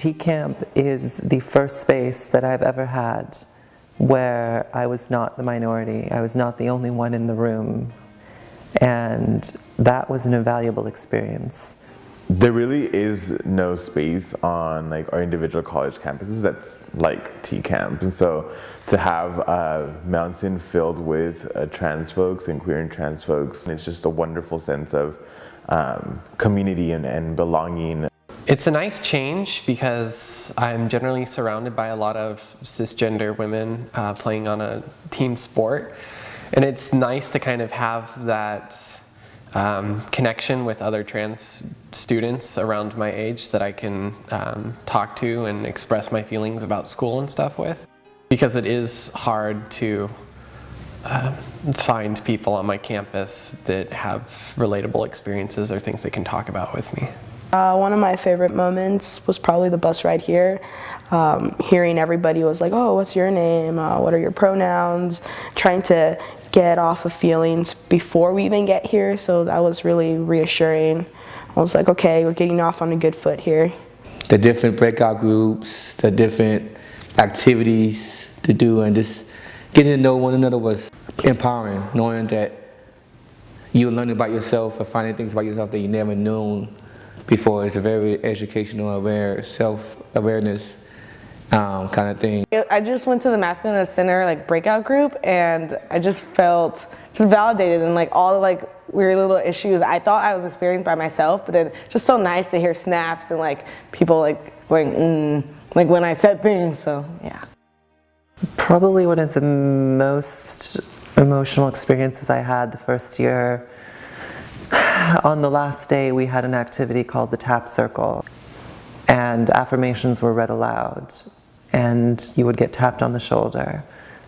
T-Camp is the first space that I've ever had where I was not the minority. I was not the only one in the room. And that was an invaluable experience. There really is no space on like our individual college campuses that's like T-Camp. And so to have a mountain filled with trans folks and queer and trans folks, it's just a wonderful sense of community and belonging. It's a nice change because I'm generally surrounded by a lot of cisgender women playing on a team sport. And it's nice to kind of have that connection with other trans students around my age that I can talk to and express my feelings about school and stuff with. Because it is hard to find people on my campus that have relatable experiences or things they can talk about with me. One of my favorite moments was probably the bus ride here. Hearing everybody was like, oh, what's your name? What are your pronouns? Trying to get off of feelings before we even get here, so that was really reassuring. I was like, okay, we're getting off on a good foot here. The different breakout groups, the different activities to do, and just getting to know one another was empowering, knowing that you're learning about yourself or finding things about yourself that you never known before. It's a very educational, aware, self-awareness kind of thing. I just went to the Masculine Center like breakout group, and I just felt just validated in like all the like weird little issues I thought I was experiencing by myself, but then just so nice to hear snaps and like people like going like when I said things. So yeah. Probably one of the most emotional experiences I had the first year. On the last day, we had an activity called the Tap Circle, and affirmations were read aloud, and you would get tapped on the shoulder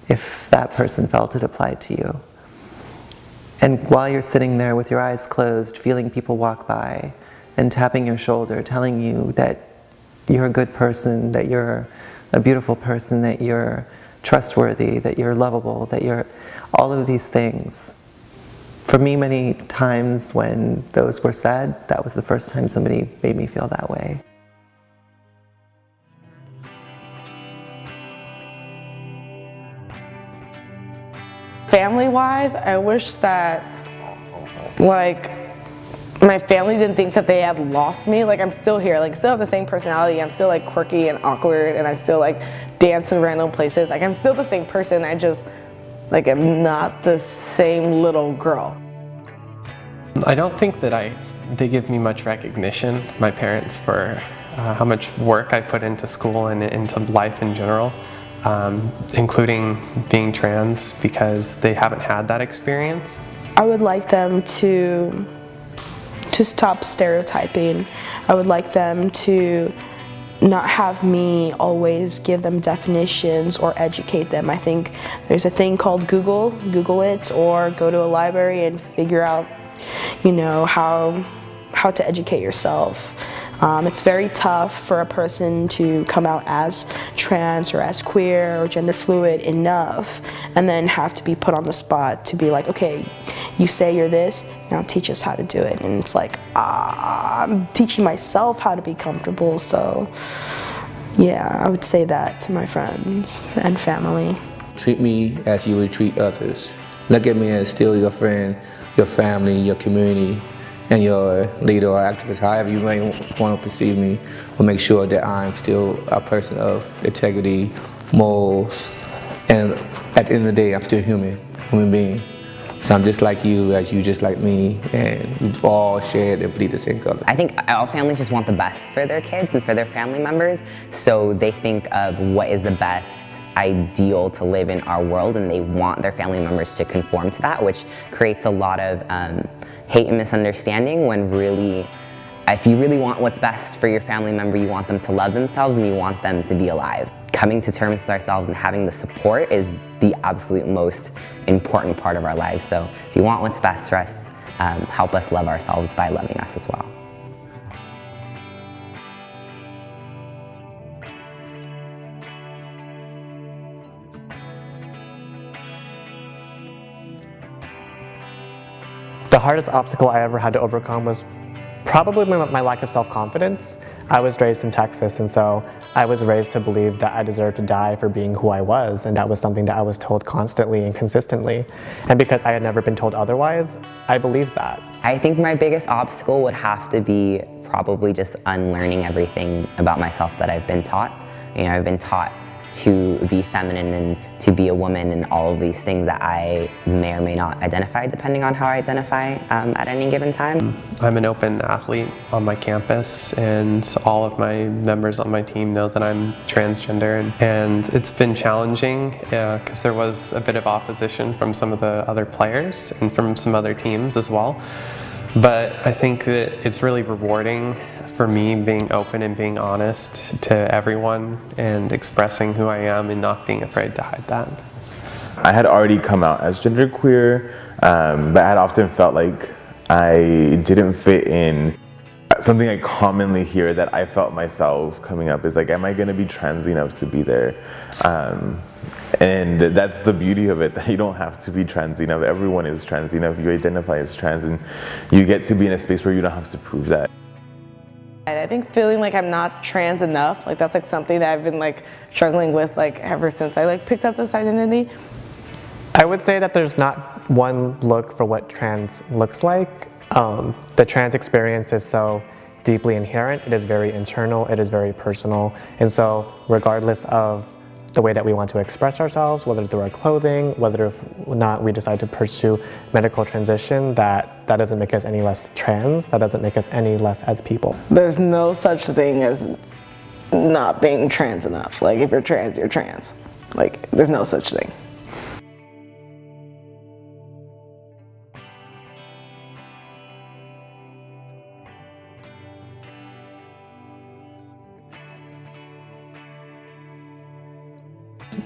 if that person felt it applied to you. And while you're sitting there with your eyes closed, feeling people walk by and tapping your shoulder, telling you that you're a good person, that you're a beautiful person, that you're trustworthy, that you're lovable, that you're all of these things. For me, many times when those were said, that was the first time somebody made me feel that way. Family-wise, I wish that like my family didn't think that they had lost me. Like I'm still here, like still have the same personality. I'm still like quirky and awkward, and I still like dance in random places. Like I'm still the same person. I just like I'm not the same little girl. I don't think that they give me much recognition, my parents, for how much work I put into school and into life in general, including being trans, because they haven't had that experience. I would like them to stop stereotyping. I would like them to not have me always give them definitions or educate them. I think there's a thing called Google it, or go to a library and figure out, you know, how to educate yourself. It's very tough for a person to come out as trans or as queer or gender fluid enough and then have to be put on the spot to be like, okay, you say you're this, now teach us how to do it. And it's like, I'm teaching myself how to be comfortable. So yeah, I would say that to my friends and family. Treat me as you would treat others. Look at me as still your friend, your family, your community, and your leader or activist, however you may want to perceive me, will make sure that I'm still a person of integrity, morals, and at the end of the day, I'm still human being. So I'm just like you, as you just like me, and we all share and bleed the same color. I think all families just want the best for their kids and for their family members, so they think of what is the best ideal to live in our world, and they want their family members to conform to that, which creates a lot of hate and misunderstanding, when really, if you really want what's best for your family member, you want them to love themselves and you want them to be alive. Coming to terms with ourselves and having the support is the absolute most important part of our lives. So if you want what's best for us, help us love ourselves by loving us as well. The hardest obstacle I ever had to overcome was probably my lack of self-confidence. I was raised in Texas, and so I was raised to believe that I deserved to die for being who I was, and that was something that I was told constantly and consistently. And because I had never been told otherwise, I believed that. I think my biggest obstacle would have to be probably just unlearning everything about myself that I've been taught. You know, I've been taught to be feminine and to be a woman and all of these things that I may or may not identify depending on how I identify at any given time. I'm an open athlete on my campus, and all of my members on my team know that I'm transgender, and it's been challenging because there was a bit of opposition from some of the other players and from some other teams as well. But I think that it's really rewarding for me being open and being honest to everyone and expressing who I am and not being afraid to hide that. I had already come out as genderqueer, but I had often felt like I didn't fit in. Something I commonly hear that I felt myself coming up is like, am I going to be trans enough to be there? And that's the beauty of it, that you don't have to be trans enough. Everyone is trans enough. You identify as trans, and you get to be in a space where you don't have to prove that. I think feeling like I'm not trans enough, like that's like something that I've been like struggling with like ever since I like picked up this identity. I would say that there's not one look for what trans looks like. The trans experience is so deeply inherent, it is very internal, it is very personal, and so regardless of the way that we want to express ourselves, whether through our clothing, whether or not we decide to pursue medical transition, that doesn't make us any less trans, that doesn't make us any less as people. There's no such thing as not being trans enough. Like if you're trans, you're trans. Like there's no such thing.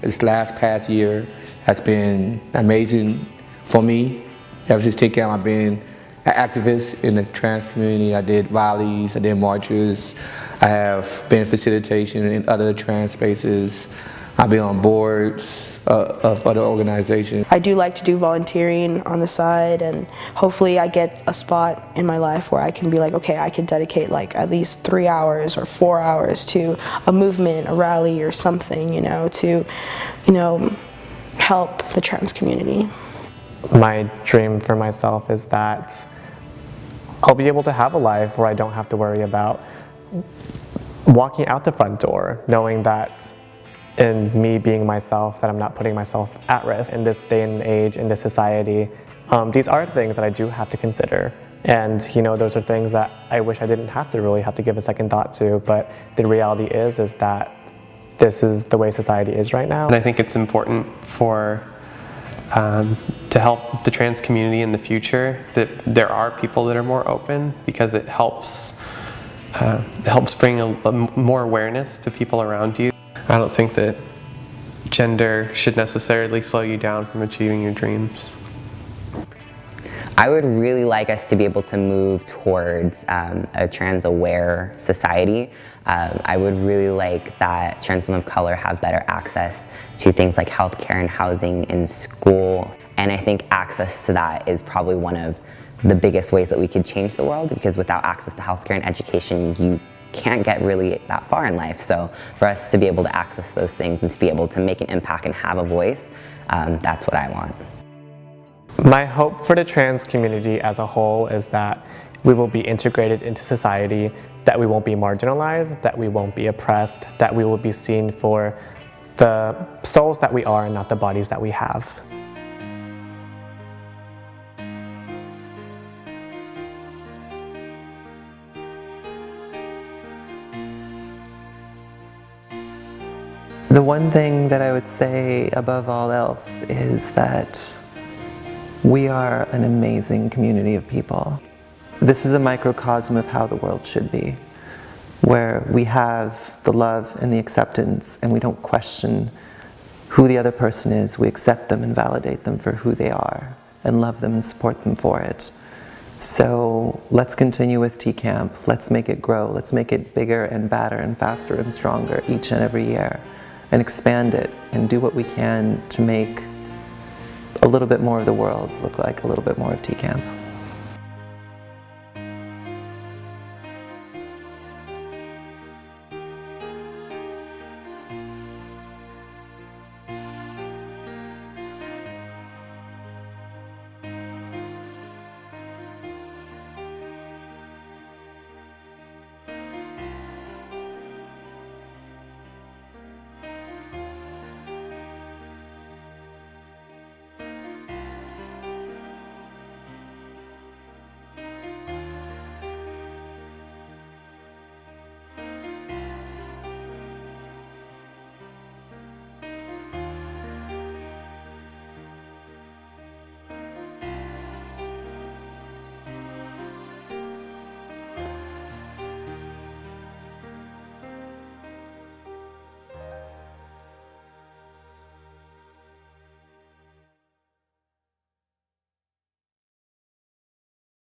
This past year has been amazing for me. Ever since Take Camp, I've been an activist in the trans community. I did rallies, I did marches. I have been facilitation in other trans spaces. I've been on boards of other organizations. I do like to do volunteering on the side, and hopefully I get a spot in my life where I can be like, okay, I can dedicate like at least 3 hours or 4 hours to a movement, a rally or something, you know, to, you know, help the trans community. My dream for myself is that I'll be able to have a life where I don't have to worry about walking out the front door, knowing that in me being myself, that I'm not putting myself at risk in this day and age, in this society. These are things that I do have to consider. And you know, those are things that I wish I didn't have to really have to give a second thought to, but the reality is that this is the way society is right now. And I think it's important for to help the trans community in the future that there are people that are more open, because it helps bring a more awareness to people around you. I don't think that gender should necessarily slow you down from achieving your dreams. I would really like us to be able to move towards a trans-aware society. I would really like that trans women of color have better access to things like healthcare and housing in school. And I think access to that is probably one of the biggest ways that we could change the world, because without access to healthcare and education, you can't get really that far in life. So for us to be able to access those things and to be able to make an impact and have a voice, that's what I want. My hope for the trans community as a whole is that we will be integrated into society, that we won't be marginalized, that we won't be oppressed, that we will be seen for the souls that we are and not the bodies that we have. The one thing that I would say above all else is that we are an amazing community of people. This is a microcosm of how the world should be, where we have the love and the acceptance, and we don't question who the other person is. We accept them and validate them for who they are, and love them and support them for it. So let's continue with T-Camp. Let's make it grow. Let's make it bigger and badder and faster and stronger each and every year, and expand it and do what we can to make a little bit more of the world look like a little bit more of T-Camp.